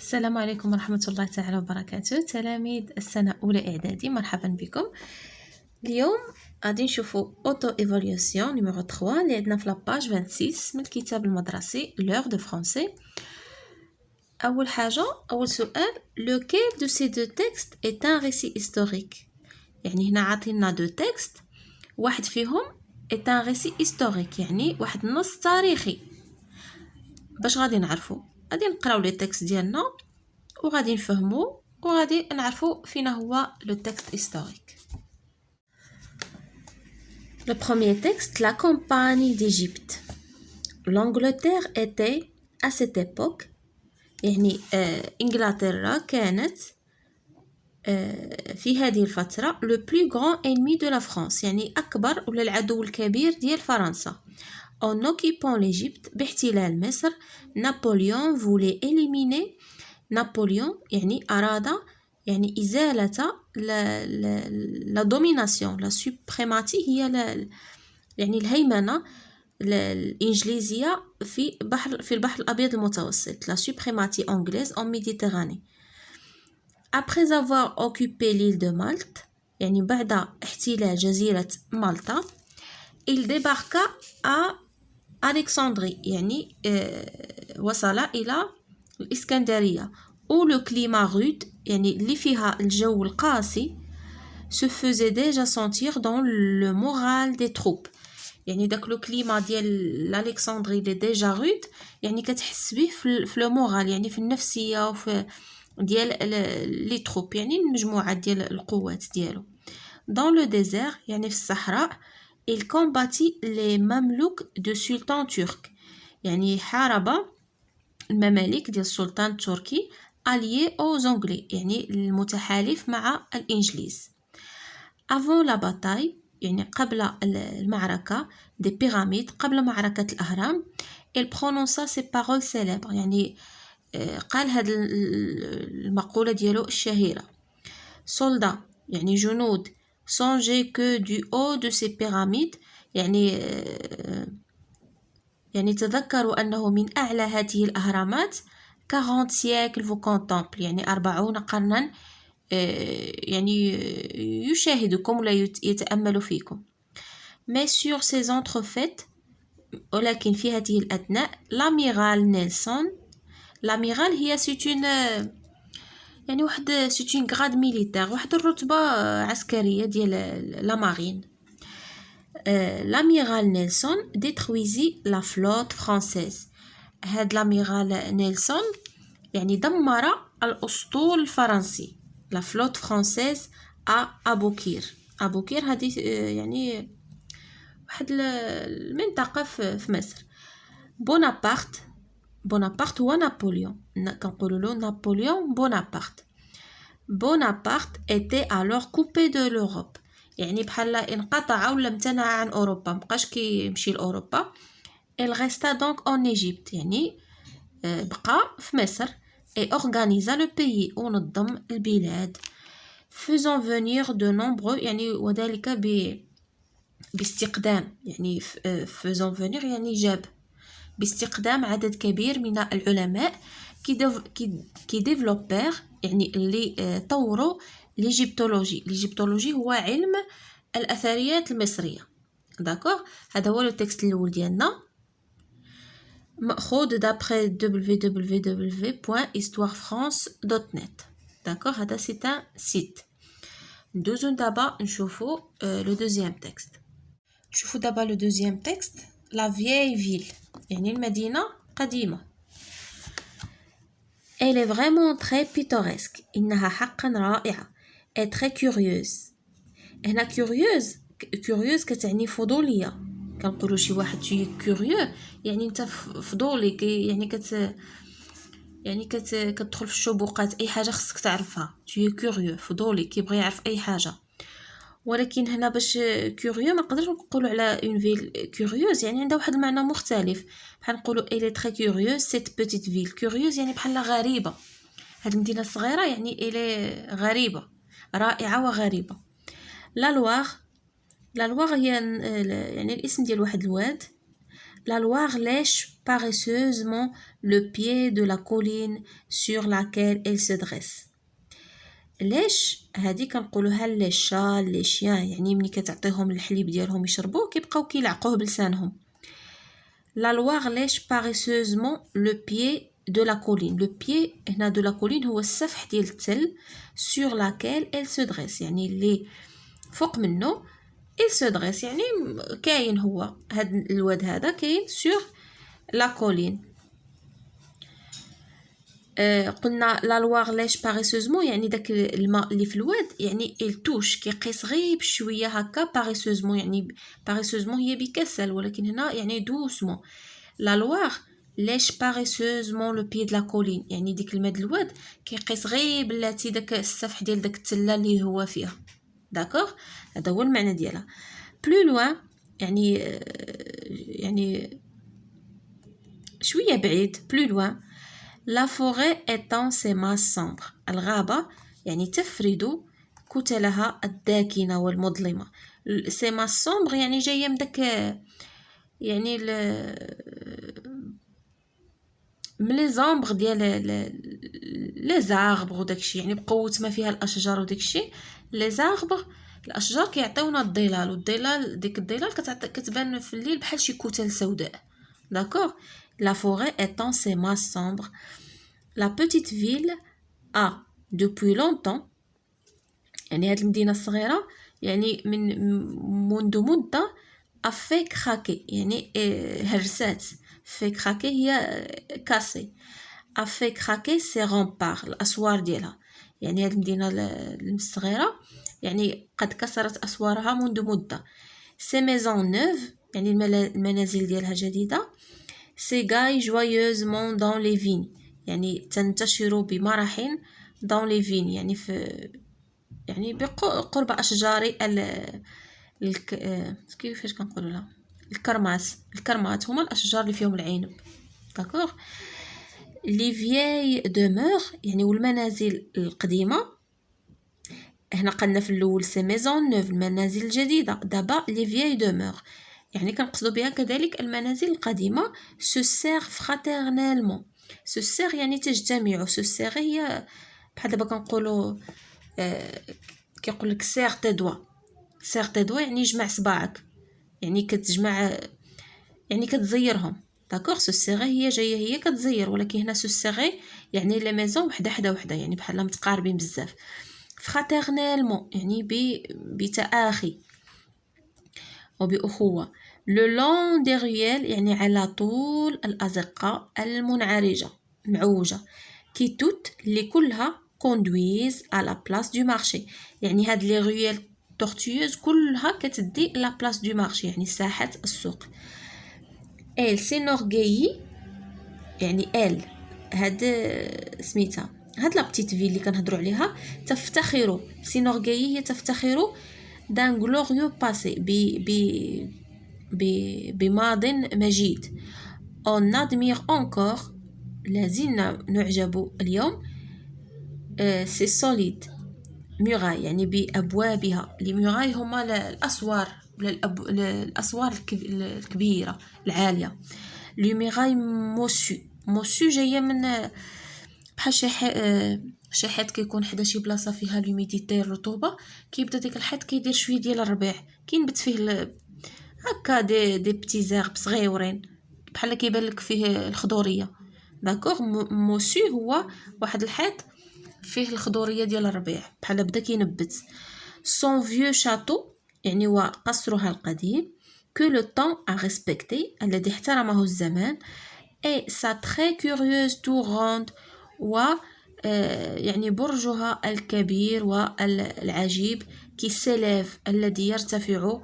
السلام عليكم ورحمة الله تعالى وبركاته. تلاميذ السنة أولى إعدادي، مرحبا بكم. اليوم غادي نشوفوا auto évaluation numéro 3 اللي عندنا في لاباج 26 من الكتاب المدرسي l'heure de français. أول سؤال lequel de ces deux textes est un récit historique. يعني هنا عاطينا دو تكست، واحد فيهم est un récit historique يعني واحد النص تاريخي. باش غادي نعرفوا، غادي نقراو لي تكست ديالنا وغادي نفهموا وغادي نعرفوا فينا هو لو تكست هيستوريك. Le premier texte, la campagne d'Égypte. L'Angleterre était à cette époque يعني إنجلترا كانت في هذه الفترة le plus grand ennemi de la France يعني أكبر ولا العدو الكبير ديال فرنسا. En occupant l'Égypte باحتلال مصر نابليون voulait éliminer نابليون يعني أراد يعني إزالة لا دوميناسيون لا سوبريماتي هي يعني الهيمنة الإنجليزية في البحر الأبيض المتوسط لا سوبريماتي أنجليز en Méditerranée. Après avoir occupé l'île de Malte يعني بعد احتلال جزيرة مالطا il débarqua à ألكسندري يعني وصل إلى الإسكندرية où le climat rude يعني اللي فيها الجو القاسي se faisait déjà sentir dans le moral des troupes. يعني داك لو كليما ديال الكسندري اللي ديجا رود يعني كتحس به في لو مورال يعني في النفسيه وفي ديال لي تروب يعني المجموعه ديال القوات ديالو. dans le désert يعني في الصحراء il combattit les mamelouks de sultan turc يعني حارب المماليك ديال السلطان التركي allié aux anglais يعني المتحالف مع الإنجليز. avant la bataille يعني قبل المعركة des pyramides قبل معركة الأهرام il prononça ces paroles célèbres يعني قال هذه المقولة ديالو الشهيرة soldats يعني جنود songez que du haut de ces pyramides يعني تذكروا أنه من أعلى هذه الأهرامات 40 siècles vous contemplent يعني 40 قرنا يعني يشاهدكم ولا يتأمل فيكم. mais sur ces entrefaites ولكن في هذه الأثناء l'amiral نيلسون l'amiral هي يعني واحد سيتون غراد ميليتير واحد الرتبة عسكرية ديال لا مارين. l'amiral نيلسون détruisit la flotte française. هاد l'amiral نيلسون يعني دمر الأسطول الفرنسي la flotte française à أبوكير. أبوكير هذه يعني واحد المنطقة في مصر. بونابرت هو نابليون كنقولوا له نابليون بونابرت était alors coupé de l'Europe يعني بحال انقطع ولا امتنع عن أوروبا مبقاش كيمشي لأوروبا. il resta donc en Égypte يعني بقى في مصر et organisa le pays ونظم البلاد faisant venir de nombreux يعني وذلك باستقدام يعني faisant venir يعني جاب باستقدام عدد كبير من العلماء كي ديفلوبير يعني اللي طوروا ليجيبتولوجي هو علم الأثريات المصرية. داكوغ هذا هو لو تكست الأول ديالنا مأخوذ d'après www.histoirefrance.net. داكوغ هذا سي ان سيت. ندوزو دابا نشوفو لو دوزيام تكست. نشوفو دابا لو دوزيام تكست لا vieille ville يعني المدينة قديمة. Elle est vraiment très pittoresque إنها حقا رائعة et très curieuse. هنا curieuse كتعني فضولية. كنقولوا شي واحد شي كوريو يعني انت فضولي يعني كتدخل في الشبوقات اي حاجه خصك تعرفها tu es curieux فضولي كيبغي يعرف اي حاجه. ولكن هنا باش كوريو ما نقدرش نقولوا على اون فيل كوريوز يعني عندها واحد المعنى مختلف بحال نقولوا elle est très curieuse cette petite ville curieuse يعني بحال غريبه. هاد المدينه الصغيره يعني elle est غريبه رائعه وغريبه. لا لوار هي يعني الاسم ديال واحد الواد. لا لوار ليش paresseusement le pied de la colline sur laquelle elle se dresse. ليش هذه كنقولوها لي شا لي شيان، يعني ملي كتعطيهم الحليب ديالهم يشربوه كيبقاو كيلعقوه بلسانهم. لا لوار ليش paresseusement le pied de la colline. le pied هنا de la colline هو السفح ديال التل sur laquelle elle se dresse، يعني اللي فوق منه il se dresse، يعني كاين هو هاد الواد هذا كاين sur la colline. قلنا لا لوار ليش باريسوزمون، يعني داك الماء اللي في الواد يعني التوش كيقيس غير بشويه هكا باريسوزمون، يعني باريسوزمون هي بكسل، ولكن هنا يعني دوسمون. لا لوار ليش باريسوزمون لو بي د لا كولين، يعني ديك الماء د الواد كيقيس غير بلاتي داك السفح ديال داك التله اللي هو فيها. داكوغ، هذا هو المعنى ديالها. بلو لوان يعني شويه بعيد، بلو لوان La forêt étend ses masses sombres. الغابة يعني تفرد كتلها الداكنة والمظلمة. ses masses sombres يعني جاية من داك يعني من لي زامبغ ديال لي زاربغ وداكشي، يعني بقوة ما فيها الأشجار وداكشي. لي زاربغ الأشجار كيعطيونا الظلال، والظلال ديك الظلال كتبان في الليل بحال شي كتل سوداء. D'accord? La forêt étend ses masses sombres. La petite ville a depuis longtemps، يعني هاد المدينة الصغيرة يعني منذ مدة a fait craquer، يعني هرسات. fait craquer هي كاسي. a fait craquer ses remparts، الأسوار ديالها. يعني هاد المدينة الصغيرة يعني قد كسرت أسوارها منذ مدة. ses maisons neuves، يعني المنازل ديالها جديدة. s'égaillent joyeusement dans les vignes، يعني تنتشر بمرح dans les vignes، يعني في يعني بقرب أشجار كيفاش كنقولوا لها الكرمات هما الأشجار اللي فيهم العنب. داكوغ. لي فيي دومور يعني والمنازل القديمة. هنا قلنا في الأول سي ميزون نوف المنازل الجديدة، دابا لي فيي دومور يعني كنقصدوا بها كذلك المنازل القديمة. سو سير فراترنيلمون، سو سير يعني تجتمع، سو سير هي بحال دابا كنقولوا كيقول لك سير تي دوا، سير تي دوا يعني جمع صباعك، يعني كتجمع يعني كتزيرهم. داكوغ. سو سير هي جايه هي كتزير، ولكن هنا سو سير يعني لي ميزون وحده يعني بحال متقاربين بزاف. فراترنيلمون يعني بتآخي وبأخوة. لو لون دي ريال يعني على طول الأزقة المنعرجة المعوجة. كي توت اللي كلها كوندويز على بلاس دو مارشي، يعني هاد لي ريال تورتيوز كلها كتدي لا بلاس دو مارشي يعني ساحة السوق. ال سينورغي يعني ال هاد سميتها هاد لا بتيت في اللي كنهضروا عليها تفتخر. سينورغي هي تفتخر دان غلوريو باسي بماض مجيد. on admire encore لازلنا نعجب اليوم سي سوليد ميراي يعني بأبوابها. لي ميراي هما الأسوار الأسوار الكبيرة العالية. لي ميراي موسو جاية من بحال شي حيط كيكون حدا شي بلاصه فيها لوميديتي الرطوبه، كيبدا ديك الحيط كيدير شويه ديال الربيع، كينبت فيه هكا دي بتي زيرب صغيورين بحال كيبان لك فيه الخضوريه. داكوغ. موسو هو واحد الحيط فيه الخضوريه ديال الربيع بحال بدا كينبت. سون فيو شاتو يعني هو قصرها القديم. كو لو طون ا ريسبكتي الذي احترمه الزمان. اي سا تري كوريوز توغوند و يعني برجها الكبير والعجيب كي سيليف الذي يرتفع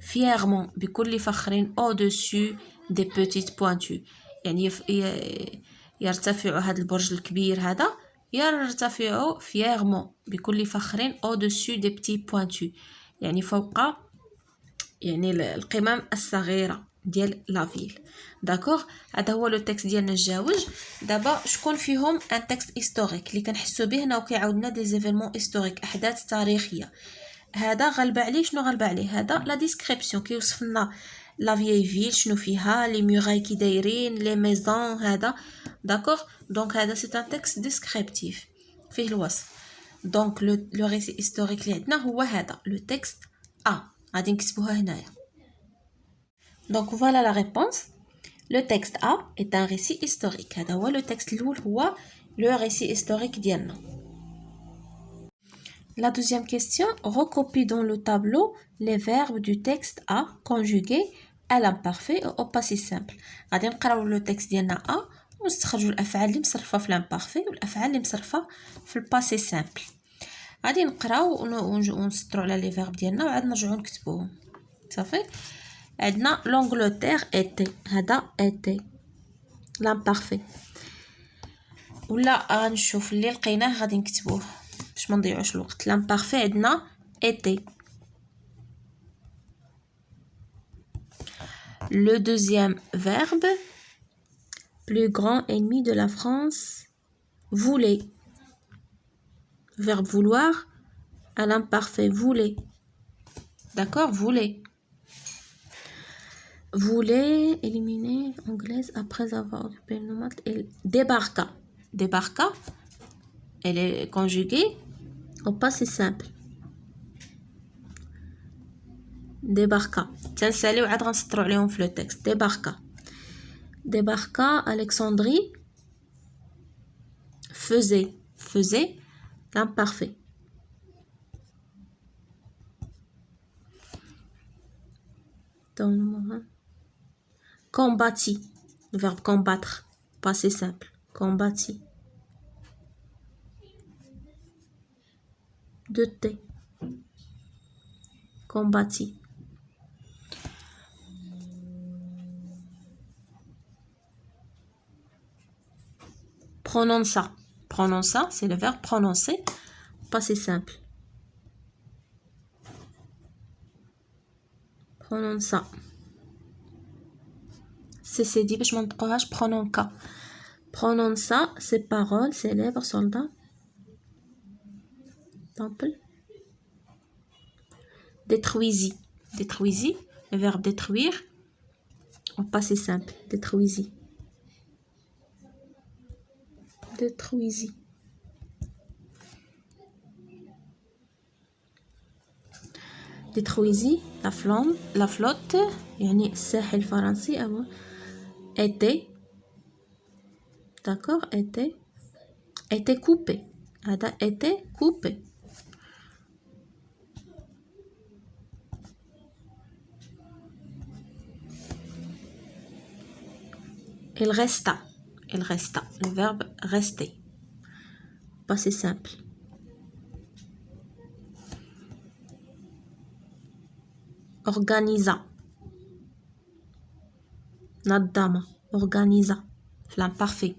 فيغمون بكل فخر au-dessus des petites pointures، يعني يرتفع هذا البرج الكبير هذا يرتفع فيغمون بكل فخر au-dessus des petits pointures يعني فوق يعني القمم الصغيرة ديال لافيل. داكوغ. هذا هو لو تكست ديالنا الجاوج. دابا شكون فيهم ان تكست هيستوريك اللي كنحسوا به هنا وكيعاودنا دي زيفينمون هيستوريك احداث تاريخيه. هذا غلب عليه شنو غلب عليه؟ هذا لا ديسكريبسيون كيوصف لنا la vieille ville شنو فيها les murailles qui دايرين les maisons هذا d'accord donc هذا c'est un texte descriptif فيه الوصف donc le récit historique اللي عندنا هو هذا le texte A غادي نكتبوها هنايا donc voilà la réponse le texte A est un récit historique هذا هو le texte الأول هو le récit historique ديالنا. La deuxième question, recopie dans le tableau les verbes du texte A conjugués à l'imparfait au passé simple. غادي نقراو لو تكست ديالنا A ونستخرجوا الافعال اللي مصرفه في الامبارفي والافعال اللي مصرفه في الباسي سامبل. غادي نقراو ونسطروا على لي فيرب ديالنا وعاد نرجعوا نكتبوهم. صافي عندنا لونغلتير ايتي هذا ايتي l'imparfait ولا غنشوف اللي لقيناه غادي نكتبوه باش ما نضيعوش الوقت. l'imparfait عندنا été. Le deuxième verbe, plus grand ennemi de la France, voulait. Verbe vouloir à l'imparfait, voulait. D'accord, voulait. Voulait éliminer anglaise après avoir occupé le nomade. Elle débarqua. Débarqua, elle est conjuguée au passé simple. débarqua تنساليو عاد غنسطرو عليهم في لو تكست. débarqua Alexandrie faisait l'imparfait. dans le moment combattit le verbe combattre passé simple combattit. de thé combattit. prononça c'est le verbe prononcer passé simple prononça. c'est dit باش ما نطقوهاش prononça ces paroles célèbres soldats temple. détruisit le verbe détruire au passé simple détruisit. détruisit la flotte يعني الساحل الفرنسي أو était d'accord était coupé هذا était coupé. il resta le verbe rester passé simple. organisa نظم organisa l'imparfait.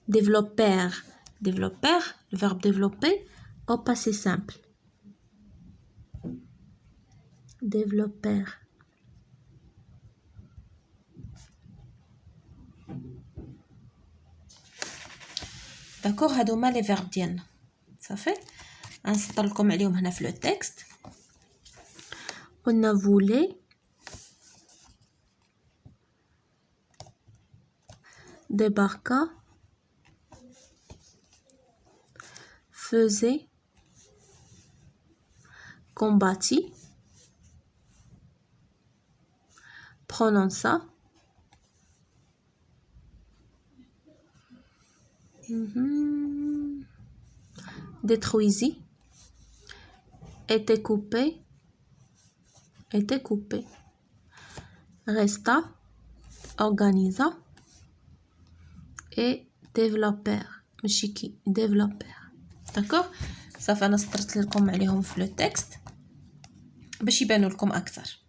développer le verbe développer au passé simple développer. d'accord هادو هما لي فيرب ديالنا صافي غنسطر لكم عليهم هنا في لو تكست. قلنا voulait débarqua faisait combattit prononça détruisit était coupé resta organisa et développeur ماشي كي développeur. d'accord صافي انا سطرت لكم عليهم في لو تكست باش يبانوا لكم اكثر.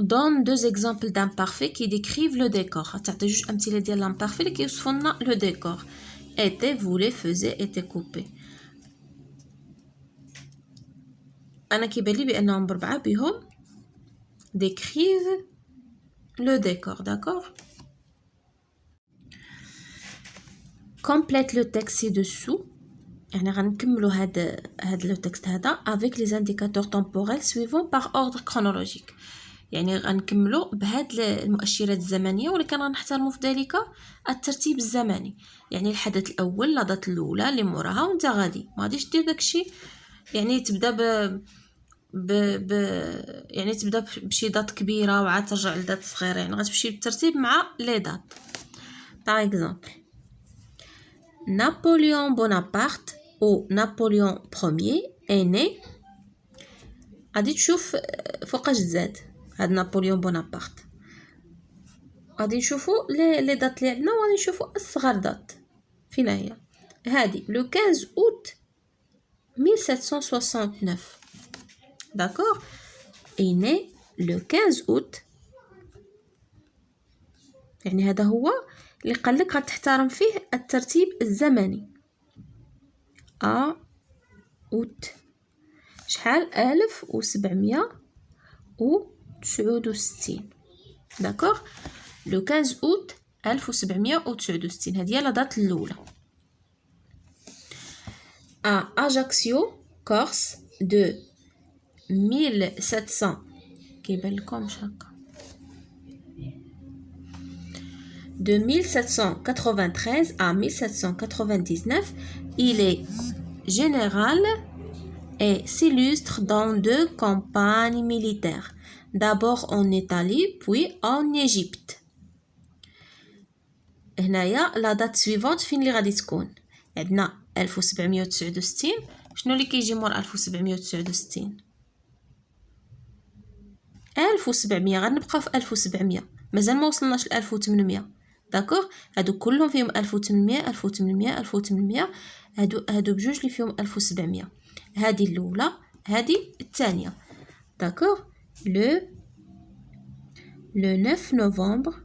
donne deux exemples d'imparfaits qui décrivent le décor. تعطي جوج امثله ديال l'imparfait اللي كيوصفوا لنا لو ديكور. était voulait faisait était coupé. انا كيبان لي بانهم بربعه بهم décrivent le décor. d'accord complète le texte ci-dessous يعني غنكملوا هاد لو تكست هذا avec les indicateurs temporels suivants par ordre chronologique. يعني غنكملوا بهاد المؤشرات الزمنيه، ولكن غنحترموا في ذلك الترتيب الزمني. يعني الحدث الاول لا دات الاولى اللي موراها وانت غادي ما غاديش دير داكشي. يعني تبدا يعني تبدا بشي دات كبيره وعاد ترجع لدات صغيره. يعني غتمشي بالترتيب مع لي دات. par exemple Napoléon Bonaparte ou Napoléon Ier est né. غادي تشوف فوقاش تزاد هاد نابليون بونابرت. غادي نشوفوا لي دات اللي عندنا وغادي نشوفوا الصغر دات فين هي. هادي لو 15 août 1769. d'accord est né le 15 août. يعني هذا هو اللي قال لك غتحترم فيه الترتيب الزمني. اوت شحال 1769. داكوغ لو 15 اوت 1769 هذه هي لا دات الاولى. اجاكسيو كورس دو 1700 كيبان لكمش هكا de 1793 à 1799, il est général et s'illustre dans 2 campagnes militaires, d'abord en Italie puis en Égypte. هنايا لا دات سويفونت فين اللي غادي تكون عندنا 1769. شنو اللي كيجي مور 1769؟ 1700. غنبقاو في 1700 مازال ما وصلناش ل 1800. داكوغ هادو كلهم فيهم 1800 1800 1800. هادو بجوج اللي فيهم 1700. هادي الاولى هادي الثانيه. داكوغ لو 9 نوفمبر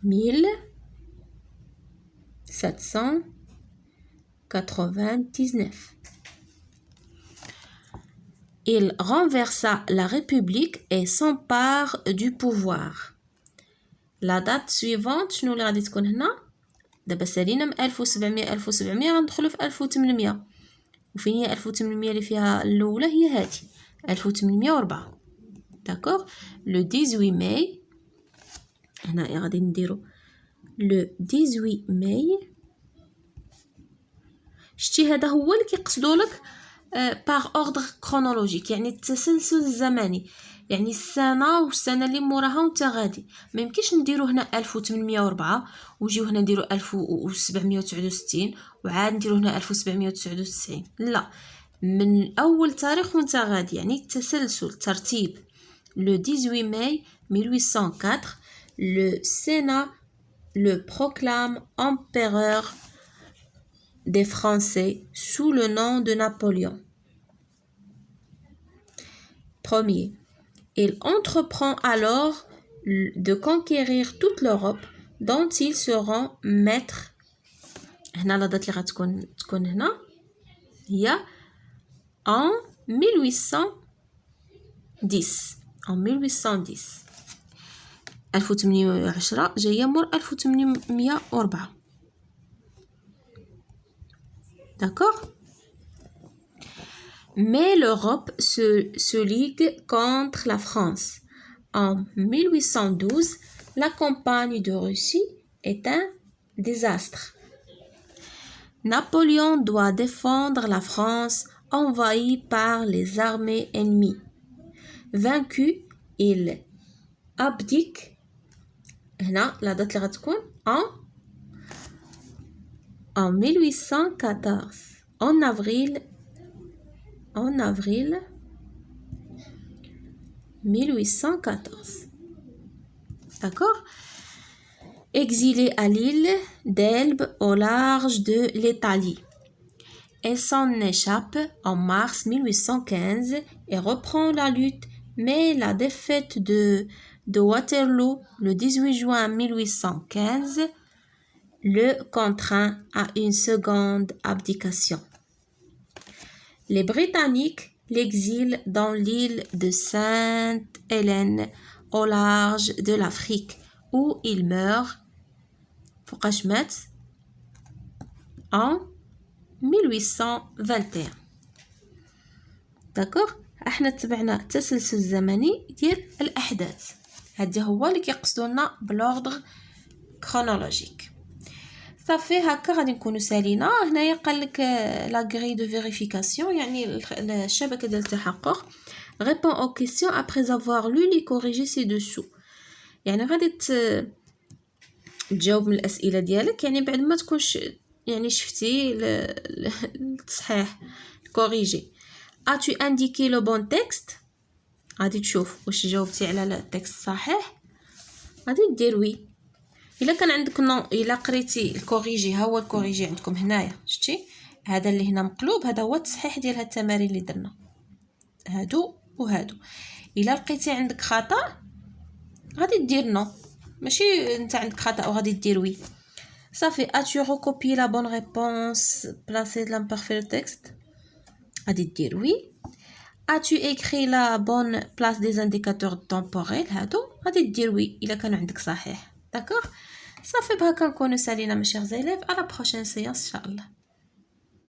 1799 il renversa la République et s'empare du pouvoir. La date suivante شنو اللي غادي تكون هنا؟ دابا سالينا من 1700 1700 غندخلوا في 1800. وفين هي 1800 اللي فيها الاولى؟ هي هذه 1804. داكوغ لو 18 ماي. هنا غادي نديرو لو 18 ماي. شتي هذا هو اللي كيقصدوا لك باغ اوردر كرونولوجيك، يعني التسلسل الزمني. يعني السنه والسنه اللي موراها وانت غادي. ما يمكنش نديرو هنا 1804 ونجيو هنا نديرو 1769 وعاد نديرو هنا 1799. لا، من اول تاريخ وانت غادي. يعني التسلسل ترتيب. لو 18 ماي 1804 le Sénat le proclame empereur des Français sous le nom de Napoléon Ier. Il entreprend alors de conquérir toute l'Europe dont ils seront maîtres. هنا لا دات اللي غتكون هنا هي en 1810. en 1810 1810 جايه مور 1804. D'accord? Mais l'Europe se ligue contre la France. En 1812, la campagne de Russie est un désastre. Napoléon doit défendre la France envahie par les armées ennemies. Vaincu, il abdique. هنا la date اللي غتكون en 1814. En avril 1814. D'accord? Exilé à l'île d'Elbe au large de l'Italie. Elle s'en échappe en mars 1815 et reprend la lutte, mais la défaite de Waterloo le 18 juin 1815 le contraint à une seconde abdication. Les Britanniques l'exilent dans l'île de Sainte-Hélène au large de l'Afrique où il meurt فوقاش مات en 1821. داكوغ، احنا تبعنا التسلسل الزمني ديال الاحداث، هذا هو اللي كيقصدوا لنا بلوردر كرونولوجيك. صافي هكا غادي نكونوا سالينا. هنايا قال لك لا غري دو فيريفيكاسيون، يعني الشبكه ديال التحقق. répond aux questions après avoir lu les corrigés ci-dessous. يعني غادي تجاوب من الاسئله ديالك، يعني بعد ما تكونش يعني شفتي التصحيح الكوريجي. as-tu indiqué le bon texte؟ غادي تشوف واش جاوبتي على التكست صحيح، غادي دير وي. الا كان عندك نو، الا قريتي الكوريجي، ها هو الكوريجي عندكم هنايا، شتي هذا اللي هنا مقلوب، هذا هو التصحيح ديال هاد التمارين اللي درنا، هادو وهادو. الا لقيتي عندك خطا غادي دير نو، ماشي انت عندك خطا وغادي دير وي. صافي. as-tu recopié la bonne réponse placé l'imparfait le texte؟ غادي دير وي. as-tu écrit la bonne place des indicateurs temporels؟ هادو غادي دير وي الا كان عندك صحيح. داكوغ، صافي بهاكا نكونوا سالينا ماشي غزاليف. على بروشين سيونس ان شاء الله.